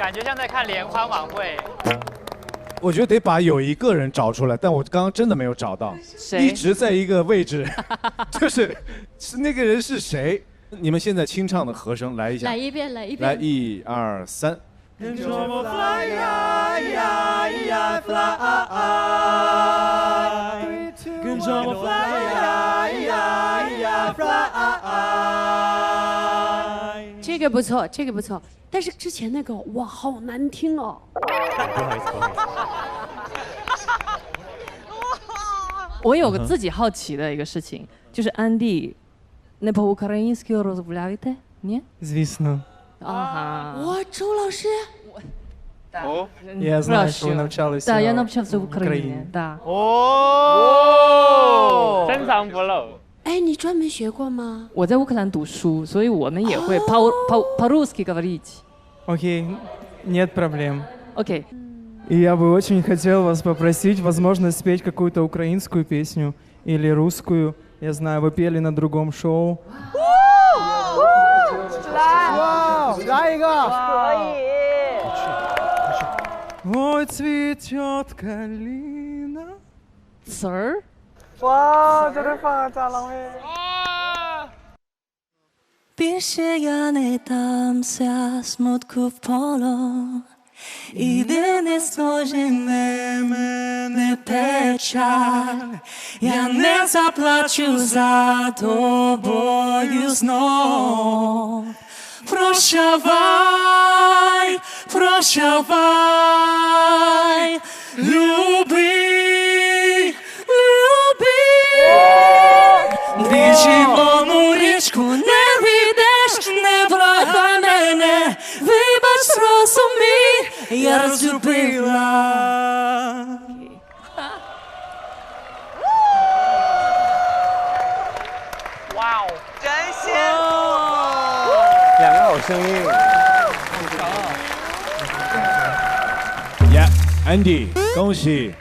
感觉像在看联欢晚会。我觉得得把有一个人找出来，但我刚刚真的没有找到，谁一直在一个位置，就是那个人是谁？你们现在清唱的和声来一下，来一遍，来一遍。来1、2、3。跟着我 fly 呀呀呀 fly， 跟着我 fly 呀呀呀 fly。这个不错，这个不错，但是之前那个哇，好难听哦。我有个自己好奇的一个事情，就是安迪，не по-українськи розмовляєте? Ні? Звісно. Ага. 哇，周老师，Я знаю, що ви навчалися Да, я навчався в в Україні. Україні. Да. 哦，深藏不露。哎，你专门学过吗？我在乌克兰读书，所以我们也会по-русски говорить. Окей, нет проблем. Окей. И я бы очень хотел вас попросить, возможно, спеть какую-то украинскую песню или русскую. Я знаю, вы пели на другом шоу. 来一个，可以。 Ой, цветет калина. Sir? 哇，这对放炸浪费。 Більше я не дамся смутку в полон, і де не зложене мене печаль, я не заплачу за тобою знов. Прощавай, прощавай, люби, люби. Ти червону річку не вийдеш, не благай мене, вибач, зрозумій, я розлюбила. 哇哦，真羡两个好声音。 Yeah，Andy，恭喜。